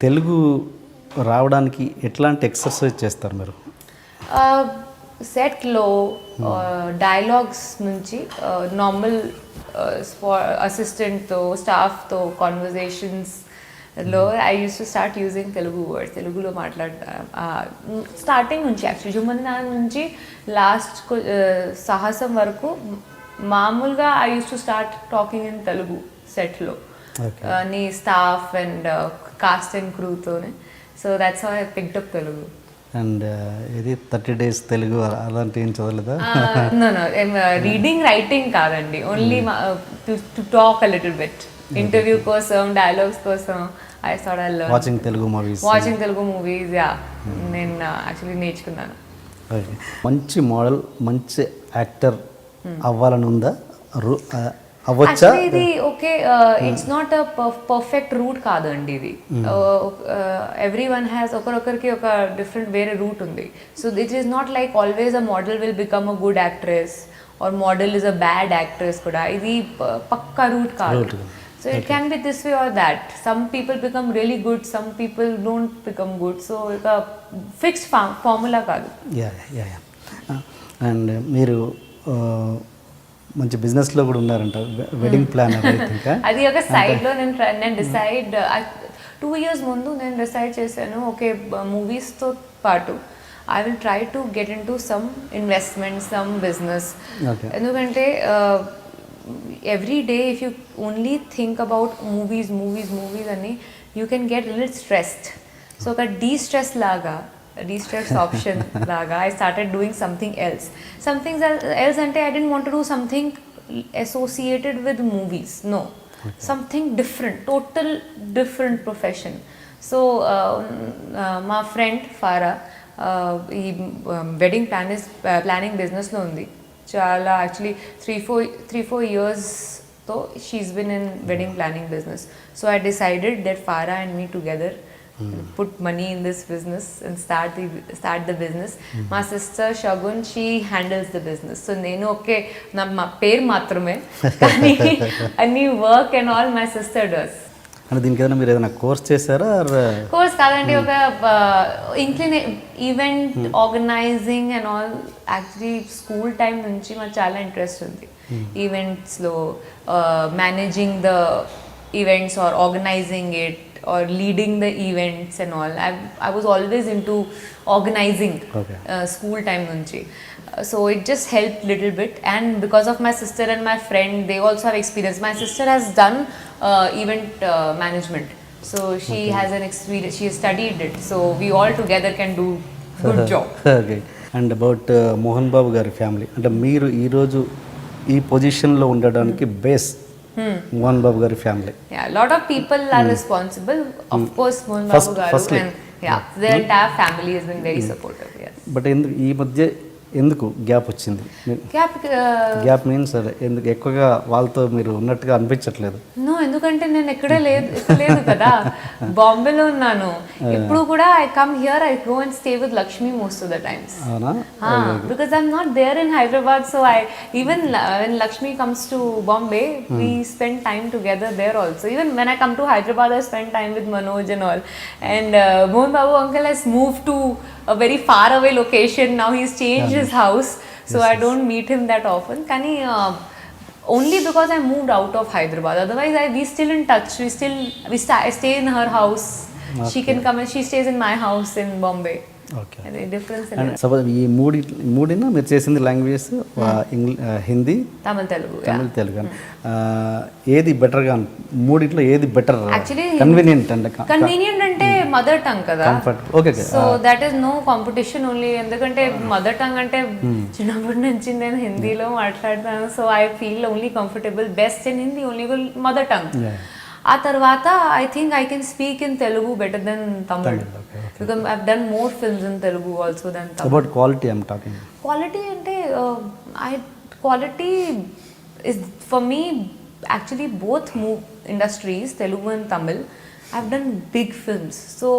తెలుగు రావడానికి ఎట్లాంటి ఎక్సర్సైజ్ చేస్తారు మీరు? సెట్లో డైలాగ్స్ నుంచి నార్మల్ అసిస్టెంట్తో స్టాఫ్తో కాన్వర్జేషన్స్లో I use to start using Telugu words. తెలుగులో స్టార్టింగ్ నుంచి యాక్చువల్లీ జుమ్మన్నా నుంచి లాస్ట్ సాహసం వరకు మామూలుగా I use to start talking in Telugu సెట్లో నీ స్టాఫ్ అండ్ కాస్ట్ అండ్ క్రూతోనే. So that's how I picked up Telugu. And ఇది 30 days తెలుగు అలాంటి ఏం చదవలేదా? నో రీడింగ్ రైటింగ్ కాదండి, only to talk a little bit. Interview కోసం, డైలాగ్స్ కోసం I start I learn watching Telugu movies. Yeah, నేను యాక్చువల్లీ నేర్చుకున్నాను. మంచి మోడల్, మంచి యాక్టర్ అవ్వాలని ఉందా? అవ్వచ్చా? ఇది okay, it's not a perfect route కాదండి ఇది. ఎవ్రీ వన్ హ్యాస్ ఒకరొకరికి ఒక డిఫరెంట్ వేరే రూట్ ఉంది. So it is not like always a model will become a good actress or model is a bad actress కూడా. ఇది పక్కా రూట్ కాదు. So it can be this way or that. Some people become really good, some people don't become good. So ఒక fixed formula కాదు. And మీరు మంచి బిజినెస్లో కూడా ఉన్నారంట, వెడ్డింగ్ ప్లాన్ అది ఒక సైడ్లో నేను డిసైడ్ 2 years ముందు నేను డిసైడ్ చేశాను, ఓకే మూవీస్తో పాటు I will try to get in to some investment, some business. ఎందుకంటే every day if you only think about movies అని you can get little stressed. So ఒక destress option laga I started doing something else ante I didn't want to do something associated with movies, no. Something different, total different profession. So my friend Farah wedding planning business lo undi chala, actually 3-4 years so she's been in wedding planning business. So I decided that Farah and me together put money in this business and start the business. My sister Shagun, she handles the business. So nenu okay na pair matrame kani any work and all my sister does. అంటే దీనికి ఏదైనా మీరు ఏదైనా course చేశారా? Course కాదండి, ఒక event organizing and all. Actually school time నుంచి మాకు చాలా ఇంట్రెస్ట్ ఉంది ఈవెంట్స్లో, managing the events or organizing it or leading the events and all. I was always into organizing school time nunchi. So it just helped little bit, and because of my sister and my friend, they also have experience. My sister has done event management, so she has an experience, she has studied it, so we all together can do good job. Okay. And about Mohan Babu gari family, అంటే మీరు ఈ రోజు ఈ position లో ఉండడానికి base Mohan Babu gari family. Yeah, a lot of people are responsible. Of course, Mohan Babu garu and their entire family has been very supportive. Yes. But ఈ మధ్య ఎందుకు గ్యాప్ వచ్చింది? గ్యాప్ మీన్స్ ఎందుకు ఎక్కువగా వాళ్ళతో మీరు ఉన్నట్టుగా అనిపించట్లేదు? నో, ఎందుకంటే నేను ఎక్కడే లేదు కదా, బాంబేలో ఉన్నాను. ఇప్పుడు కూడా I come here, I go and stay with Lakshmi most of the times. Because I'm not there in Hyderabad. So I even when Lakshmi comes to Bombay we spend time together there also. Even when I come to Hyderabad, I spend time with Manoj and all. And Mohan Babu uncle has moved to a very far away location now. He's changed his house, so I don't meet him that often. Kani only because I moved out of Hyderabad. Otherwise we still in touch. I stay in her house. She can come and she stays in my house in Bombay. Okay. అదే difference. Suppose ఈ మూడిన మీరు చేసింది languages Hindi, Tamil, Telugu. ఏది బెటర్గా మూడిట్లో ఏది better? Actually convenient అంటే mother tongue కదా. Okay. So that is no competition only. ఎందుకంటే మదర్ టంగ్ అంటే చిన్నప్పటి నుంచి నేను హిందీలో మాట్లాడతాను. So I feel only comfortable best in Hindi, only mother tongue. ఆ తర్వాత I think I can speak in Telugu better then Tamil. Because I've done more films in Telugu also than Tamil. About quality I'm talking. Quality ante quality is for me actually both industries, Telugu and Tamil. I've done big films, so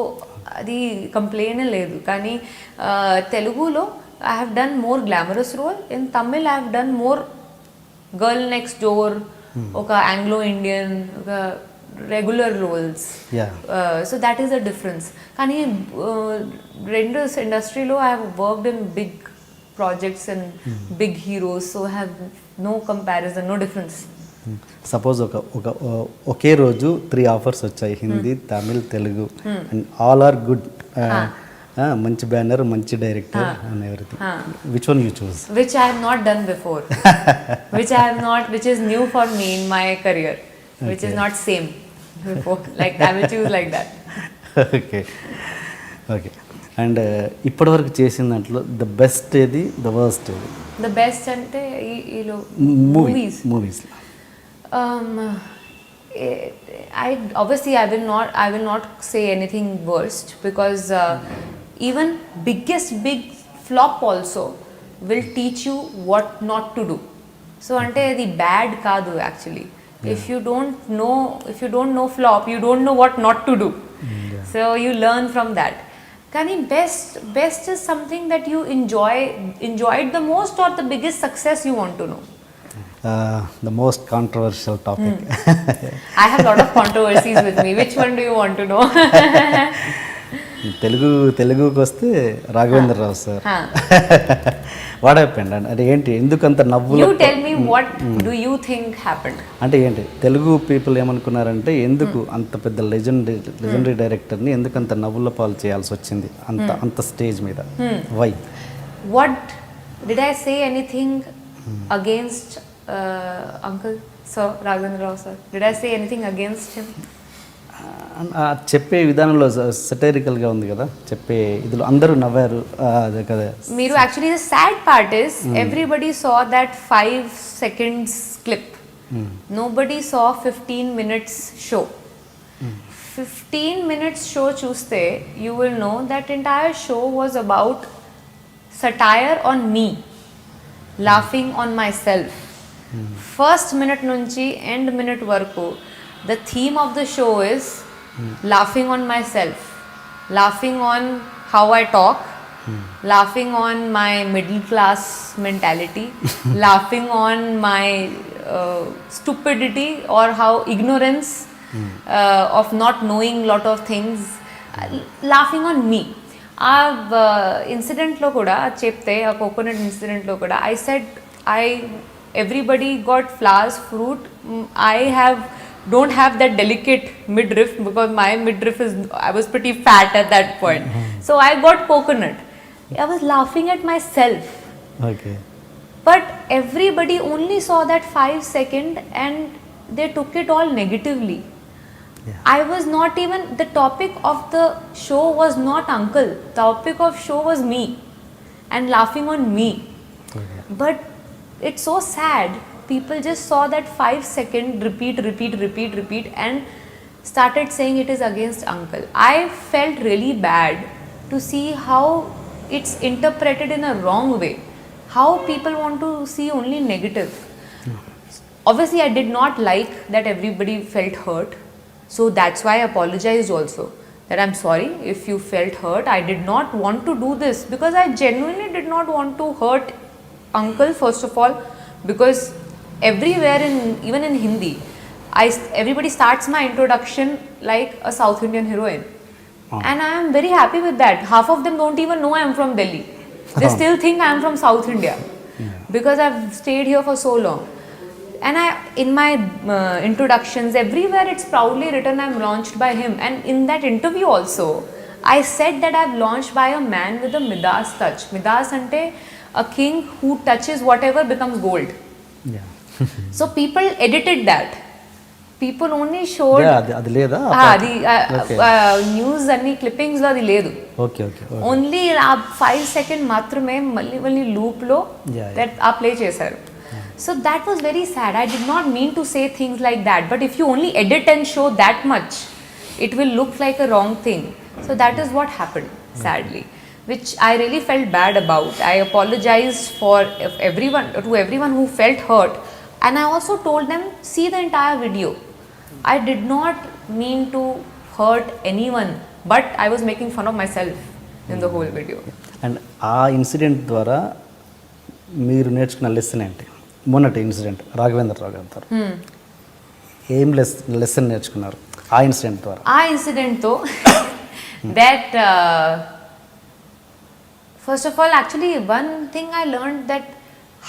adi complain ledu. Kani Telugu lo I have done more glamorous role. In Tamil I have done more girl next door, ఒక Anglo Indian, ఒక regular roles. Yeah. So that is the difference. కానీ రెండు ఇండస్ట్రీలో I have worked in big projects and big heroes, so have no comparison, no difference. Suppose ఒకే రోజు 3 offers వచ్చాయి, Hindi, Tamil, Telugu, and all are good, మంచి banner, మంచి director and everything. Which one you choose? Which I have not done before. Which is new for me in my career. Which is not same before. Like I will choose like that. Okay okay. And ఇప్పటివరకు చేసిన దాంట్లో the best ఏది, the worst ఏది? The best ante ఈలో movies. I obviously I will not say anything worst, because even biggest big flop also will teach you what not to do. So ante the bad kaadu actually. If you don't know flop, you don't know what not to do. So you learn from that. Kani best is something that you enjoyed the most, or the biggest success you want to know. The most controversial topic. I have lot of controversies with me. Which one do you want to know? తెలుగుకి వస్తే రాఘవేంద్ర రావు sir. What happened అంటే ఏంటి, ఎందుకంత నవ్వులు? You tell me, what do you think happened? అంటే ఏంటి, Telugu people ఏమనుకున్నారంటే ఎందుకు అంత పెద్ద లెజెండరీ డైరెక్టర్ని ఎందుకంత నవ్వుల పాలు చేయాల్సి వచ్చింది అంత స్టేజ్ మీద? Why? What did I say anything against Uncle Sir Raghavendra Rao sir? Did I say anything against him? చెప్పే విధానంలో సెటైరికల్గా ఉంది కదా, చెప్పే ఇదిలో అందరూ నవ్వారు, అదే కదా మీరు. Actually the sad part is everybody saw that 5 seconds clip. Nobody saw 15 minutes show. 15 minutes show చూస్తే you will know that entire show was about satire on me, laughing on myself. First minute nunchi end minute varaku the theme of the show is laughing on myself, laughing on how I talk, laughing on my middle class mentality, laughing on my stupidity or how ignorance of not knowing lot of things, laughing on me. ఆ ఇన్సిడెంట్లో కూడా చెప్తే, ఆ coconut ఇన్సిడెంట్లో కూడా I said everybody got flowers, fruit. I don't have that delicate midriff, because my midriff I was pretty fat at that point. So I got coconut. I was laughing at myself. Okay. But everybody only saw that 5 second and they took it all negatively. Yeah. I was not even, the topic of the show was not Uncle. The topic of show was me and laughing on me. Okay. But it's so sad. People just saw that 5 second repeat and started saying it is against Uncle. I felt really bad to see how it's interpreted in a wrong way. How people want to see only negative. Obviously I did not like that everybody felt hurt. So that's why I apologized also, that I'm sorry if you felt hurt. I did not want to do this, because I genuinely did not want to hurt Uncle, first of all, because everywhere even in Hindi, everybody starts my introduction like a South Indian heroine. And I am very happy with that. Half of them don't even know I am from Delhi. They still think I am from South India, because I've stayed here for so long. And in my introductions, everywhere it's proudly written I'm launched by him. And in that interview also, I said that I've launched by a man with a Midas touch. Midas ante a king who touches whatever becomes gold. Yeah. So people edited that. People only showed. అది లేదా? అది news అన్ని clippings లో అది లేదు. Okay okay. Only ఆ 5 second మాత్రమే మళ్ళీ లూప్ లో ఆ ప్లే చేశారు. So that was very sad. I did not mean to say things like that, but if you only edit and show that much, it will look like a wrong thing. So that is what happened, sadly, which I really felt bad about. I apologized to everyone who felt hurt, and I also told them, see the entire video. I did not mean to hurt anyone, but I was making fun of myself in the whole video. And ఆ incident ద్వారా మీరు నేర్చుకున్న lesson ఏంటి? మొన్నటి incident Raghavendra Rao గారితో ఏం lesson నేర్చుకున్నారు ఆ ఇన్సిడెంట్ ద్వారా? ఆ ఇన్సిడెంట్తో that first of all, actually one thing I learned, that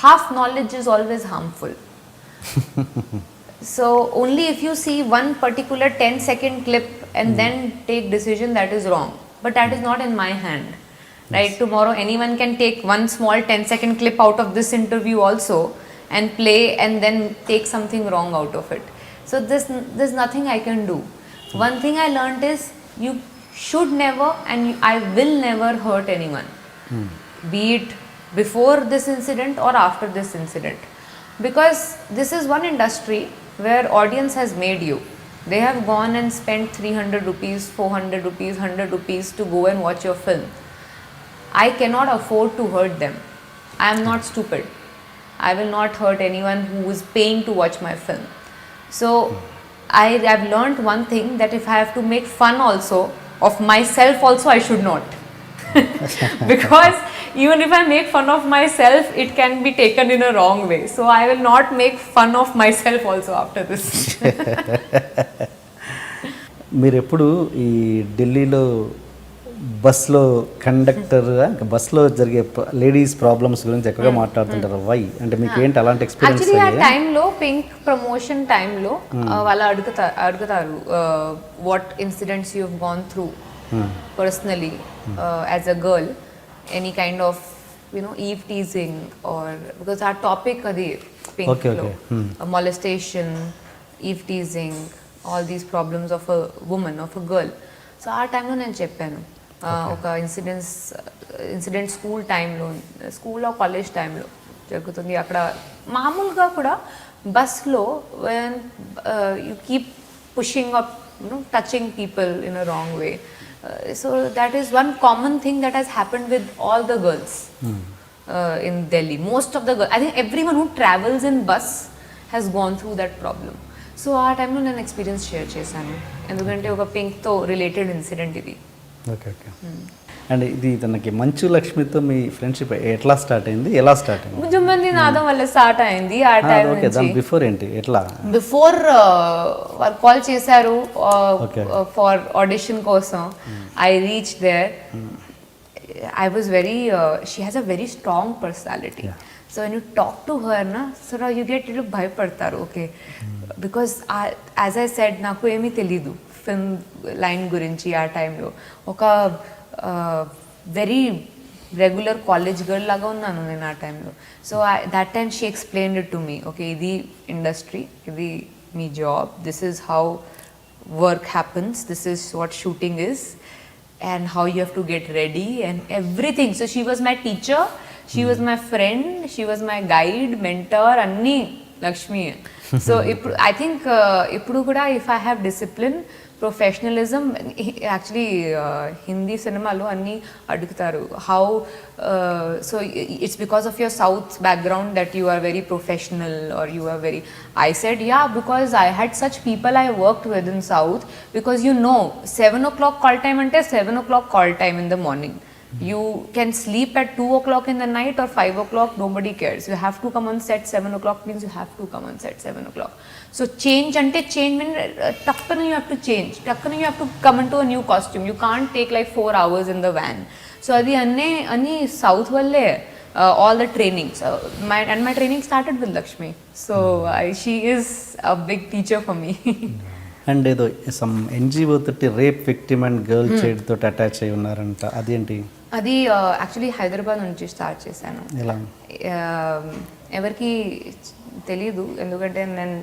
half knowledge is always harmful. So only if you see one particular 10-second clip and then take decision, that is wrong, but that is not in my hand, right? Tomorrow anyone can take one small 10-second clip out of this interview also and play and then take something wrong out of it. So there's nothing I can do. One thing I learned is, you should never and I will never hurt anyone, be it before this incident or after this incident, because this is one industry where audience has made you. They have gone and spent 300 rupees, 400 rupees, 100 rupees to go and watch your film. I cannot afford to hurt them. I am not stupid. I will not hurt anyone who is paying to watch my film. So I have learned one thing, that if I have to make fun also of myself also, I should not. Because even if I make fun of myself, it can be taken in a wrong way. So I will not make fun of myself also after this. మీరు ఎప్పుడు ఈ ఢిల్లీలో బస్లో కండక్టర్గా బస్లో జరిగే ladies problems గురించి ఎక్కువగా మాట్లాడుతుంటారు? వై అంటే మీకు ఏంటి అలాంటి ఎక్స్పీరియన్స్? యాక్చువల్లీ ఆ టైంలో పింక్ ప్రమోషన్ టైంలో వాళ్ళు అడుగుతారు what incidents you have gone through personally as a girl, any kind of eve teasing, or because our topic adi pink okay. molestation, eve teasing, all these problems of a woman, of a girl. So ఆ టైంలో నేను చెప్పాను ఒక incident స్కూల్లో college టైంలో జరుగుతుంది. అక్కడ మామూలుగా కూడా బస్లో you keep pushing up, touching people in a wrong way. So that is one common thing that has happened with all the girls in Delhi. Most of the girls, I think everyone who travels in bus has gone through that problem. So ఆ టైంలో నేను experience share చేశాను, ఎందుకంటే ఒక పింక్తో related incident ఇది. Okay. And ఇది తనకి మంచు లక్ష్మితో మీ ఫ్రెండ్షిప్ ఎట్లా స్టార్ట్ అయింది, ఎలా స్టార్ట్ అయింది? కొంచెంమంది నాదం వల్ల స్టార్ట్ అయింది ఆ టైం ఓకే. దాని బిఫోర్ ఏంటి, ఎట్లా? బిఫోర్ వాళ్ళు కాల్ చేశారు ఫర్ ఆడిషన్ కోసం. I reach there. I was very, she has a very strong personality. Yeah. So when you talk to her, na, sort of you get a little bhayapadtaru, okay? Because as I said, naku emi telidu film line gurinchi aa time lo. Oka very regular college girl laga unnanu nenu aa time lo. So that time she explained it to me. Okay, idi industry, idi me job. This is how work happens. This is what shooting is. And how you have to get ready and everything. So she was my teacher, she was my friend, she was my guide, mentor, anni Lakshmi. So I think ippudu kuda if I have discipline, professionalism, actually Hindi cinema lo anni adugutaru how so it's because of your South background that you are very professional, or you are very. I said yeah, because I had such people I worked with in South, because 7 o'clock call time ante 7 o'clock call time in the morning. You can sleep at 2 o'clock in the night or 5 o'clock, nobody cares. You have to come on set 7 o'clock, means you have to come on set 7 o'clock. So change means takkana you have to change. Takkana you have to come into a new costume. You can't take like 4 hours in the van. So adi anni South valle all the trainings. My training started with Lakshmi. So she is a big teacher for me. And ఏదో some NGO తోటి rape victim and girl child తోటి attach అయి ఉన్నారంట, అదేంటి? అది actually Hyderabad నుంచి start చేశాను. ఎలా? ఎవరికి తెలీదు, ఎందుకంటే నేను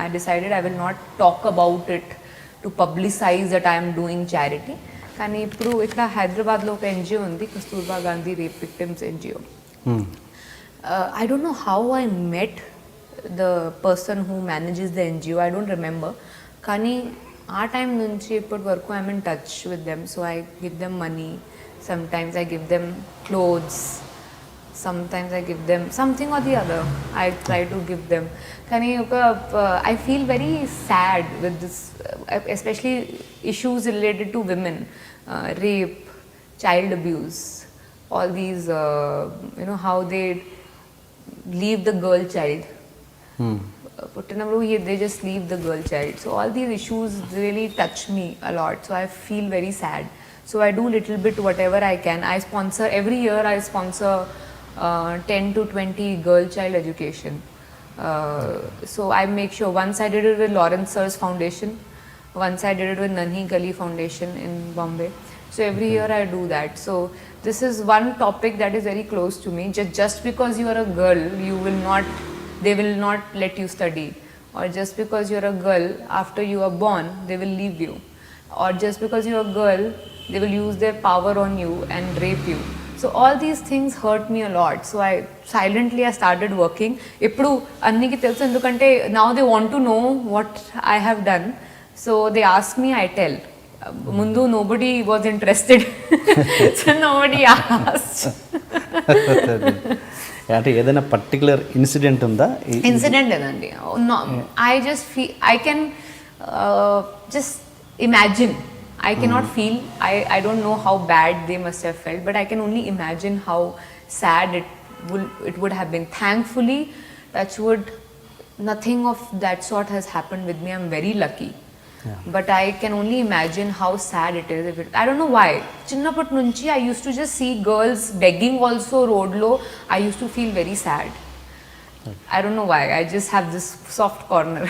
I decided I will not talk about it to publicise that I'm doing charity. కానీ ఇప్పుడు ఇక్కడ హైదరాబాద్లో ఒక ఎన్జిఓ ఉంది, Kasturba Gandhi rape victims NGO. I don't know how I met the person who manages the NGO, I don't remember. కానీ ఆ time నుంచి ఇప్పటి వరకు I'm in touch with them. So I give them money, sometimes I give them clothes, sometimes I give them something or the other. I try to give them. Kani I feel very sad with this, especially issues related to women, rape, child abuse, all these how they leave the girl child. పుట్టినప్పుడు they just leave the girl child. So all these issues really touch me a lot. So I feel very sad. So I do little bit whatever I can. I sponsor every year. I sponsor 10 to 20 girl child education. So I make sure once I did it with Lawrence Sir's foundation. Once I did it with Nanhi Kali Foundation in Bombay. So every year I do that. So this is one topic that is very close to me. Just because you are a girl, they will not let you study. Or just because you're a girl, after you are born, they will leave you. Or just because you're a girl, they will use their power on you and rape you. So all these things hurt me a lot. So I started working. Ippudu anniki telusu endukante now they want to know what I have done. So they ask me, I tell. Mundu nobody was interested. So nobody asked. అంటే ఏదైనా particular incident ఉందా? Incident లేదండి. I just feel I can just imagine. I cannot feel. I don't know how bad they must have felt, but I can only imagine how sad it would have been. Thankfully, touch wood, nothing of that sort has happened with me. I'm very lucky. Yeah. But I can only imagine how sad it is. I don't know why. Chinnaput nunchi I used to just see girls begging also road lo. I used to feel very sad. Okay. I don't know why. I just have this soft corner.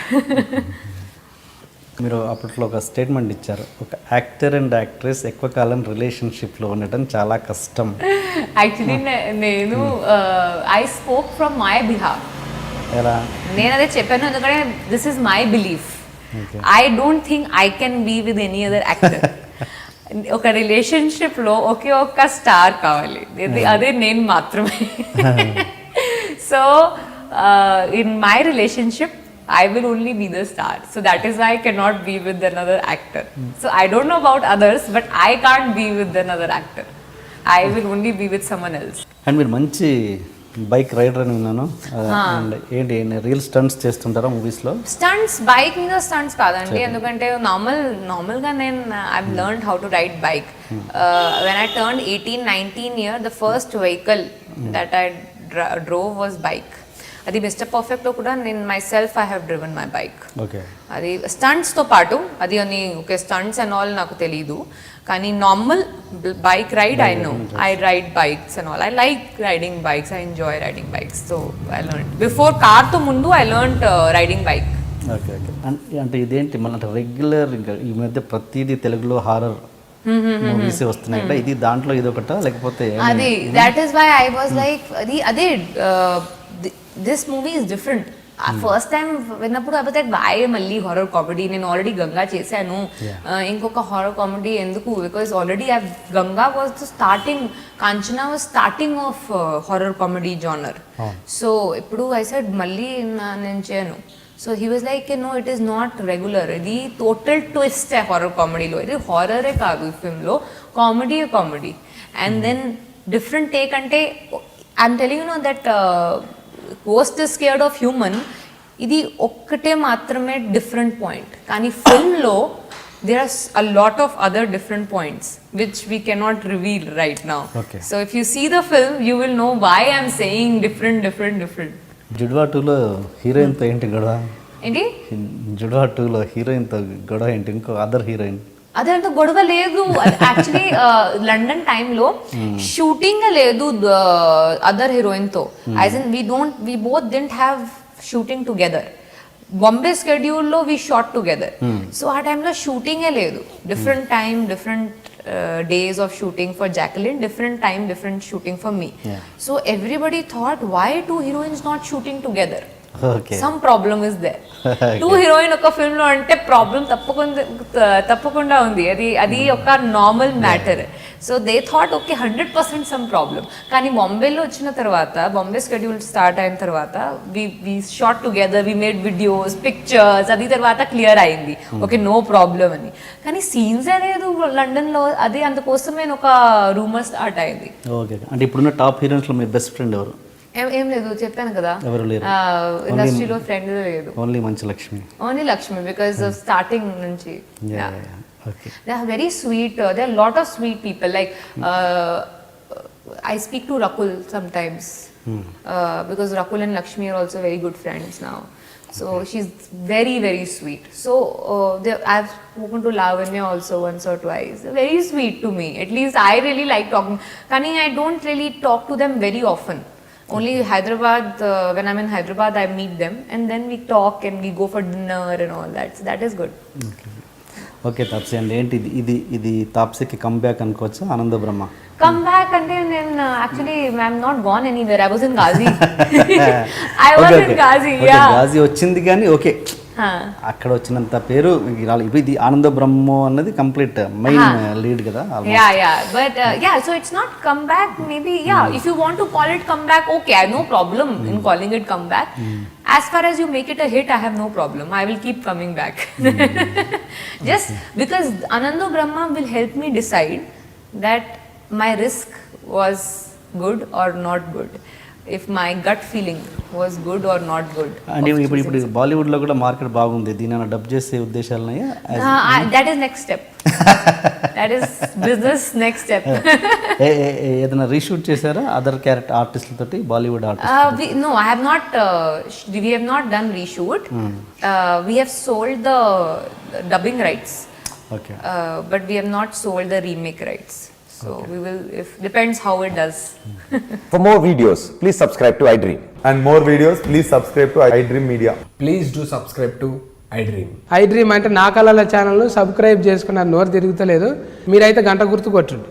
మీరు అప్పట్లో ఒక statement ఇచ్చారు, ఒక actor and actress ఎక్కువ కాలం రిలేషన్షిప్లో ఉండటం చాలా కష్టం. యాక్చువల్లీ నేను I spoke from my behalf. ఎలా? నేను అదే చెప్పాను, ఎందుకంటే this is my belief. I don't think I can be with any other actor. ఒక రిలేషన్షిప్లో ఒకే ఒక్క స్టార్ కావాలి, అదే నేను మాత్రమే. So in my relationship I will only be the star. So that is why I cannot be with another actor. So I don't know about others, but I can't be with another actor. I will only be with someone else. And మీరు మంచి bike rider అని విన్నాను. And ఏంటి real stunts చేస్తుంటారా మూవీస్లో? Stunts bike మీద stunts కాదండి, ఎందుకంటే నార్మల్గా నేను I learned how to ride bike when I turn 18-19 year. The first vehicle that I drove was bike. అది మిస్టర్ పర్ఫెక్ట్లో కూడా నేను myself I have driven my bike. Okay. అది స్టంట్స్తో పాటు అది అని ఓకే స్టంట్స్ అండ్ ఆల్ నాకు తెలీదు, కానీ normal bike ride I know. I ride bikes and all. I like riding bikes. I enjoy riding bikes. So I learn before కార్తో ముందు I learn riding bike. Okay okay. అంటే ఇదేంటి మన regular ఇంకా ఈ మధ్య ప్రతిదీ తెలుగులో హారర్ మూవీస్ వస్తున్నాయి కదా, ఇది దాంట్లో ఇది ఒకటా లేకపోతే? అది that is why I was like అదే this movie is different. First time విన్నప్పుడు అబౌట్ దట్ వై మళ్ళీ హారర్ కామెడీ. నేను ఆల్రెడీ గంగా చేశాను, ఇంకొక హారర్ కామెడీ ఎందుకు? Because already Ganga was the starting, Kanchana was starting of horror comedy genre. So ఇప్పుడు I said మళ్ళీ నేను చేయను. So he was like no it is not regular, ఇది టోటల్ ట్విస్ట్ హారర్ కామెడీలో. ఇది హారరే కాదు ఈ ఫిల్మ్లో, comedy. And then different take. అంటే I'm telling you know that ghost is scared of human, ఇది ఒక్కటే మాత్రమే డిఫరెంట్ పాయింట్, కానీ ఫిల్మ్లో there are a lot of other different points which we cannot reveal right now. Okay. So if you see the film, you will know why I'm saying different. Judwaa 2లో హీరోయిన్తో ఏంటి గొడవ? ఏంటి? జుడ్వా 2లో హీరోయిన్తో గొడవ ఏంటి? ఇంకో అదర్ హీరోయిన్ అదంతా గొడవ లేదు. యాక్చువల్లీ లండన్ టైంలో షూటింగ్ లేదు అదర్ హీరోయిన్తో. As in we both didn't have shooting together. Bombay స్కెడ్యూల్లో వీ షాట్ టుగెదర్. సో ఆ టైంలో షూటింగే లేదు. Different time, different days of shooting for Jacqueline, different time, different shooting for me. So everybody thought, why two heroines not shooting together? Okay. Some problem is there. Two heroine ఒక film లో అంటే problem తప్పకుండా ఉంది. అది ఒక normal matter. So they thought okay 100% some problem. కానీ బాంబేలో వచ్చిన తర్వాత, బాంబే స్కెడ్యూల్ స్టార్ట్ అయిన తర్వాత we shot together, we made videos, pictures. అది తర్వాత క్లియర్ అయింది ఓకే నో ప్రాబ్లం అని. కానీ సీన్స్ లేదు లండన్లో. అది అందుకోసమే ఒక రూమర్ స్టార్ట్ అయింది. ఓకే. అంటే ఇప్పుడున్న టాప్ హీరోయిన్స్లో మీ బెస్ట్ ఫ్రెండ్ ఎవరు? ఏం లేదు, చెప్పాను కదా ఎవరు లేరు ఇండస్ట్రీలో. ఫ్రెండ్ లేదు, ఓన్లీ మంచి Lakshmi. Only Lakshmi because of starting నుంచి. Okay. They are very sweet. There are a lot of sweet people. Like I speak to Rakul sometimes because Rakul and Lakshmi are also very good friends now. So she's very, very sweet. So I've spoken to Lavanya also once or twice. Very sweet to me. At least I really like talking. Kani, I don't really talk to them very often. Only Hyderabad, when I'm in Hyderabad, I meet them and then we talk and we go for dinner and all that. So that is good. Okay Taapsee అండి, ఏంటి ఇది తాప్సీకి comeback అనుకోవచ్చా ఆనంద బ్రహ్మ? Come back and then actually I'm not gone anywhere. I was in Ghazi. I was in Ghazi, yeah. Ghazi వచ్చింది కానీ okay, అక్కడ వచ్చినంత పేరు ఇప్పుడు ఇది ఆనంద బ్రహ్మ అన్నది కంప్లీట్ మెయిన్ లీడ్ కదా. Yeah, but so it's not come back. Maybe if you want to call it come back, okay, I have no problem in calling it come back. As far as you make it a hit, I have no problem. I will keep coming back. Just because Anando Brahma will help me decide that my risk was good or not good. If my gut feeling was good or not good. అంటే ఇప్పుడు బాలీవుడ్లో కూడా market బాగుంది, దీని dub చేసే ఉద్దేశాలు ఉన్నాయా? That is next step. That is business next step. ఏదైనా రీషూట్ చేశారా అదర్ క్యారెక్టర్ ఆర్టిస్టులతోటి, Bollywood artist? No, I have not. We have not done reshoot. We have sold the dubbing rights. Okay. But we have not sold the remake rights. So we will, if depends how it does. For more videos, please subscribe to iDream. And more videos, please subscribe to iDream Media. Please do subscribe to iDream. iDream అంటే నా కళల channel subscribe చేసుకున్నారు, నోరు తిరుగుతలేదు, మీరైతే గంట గుర్తు కొట్టండి.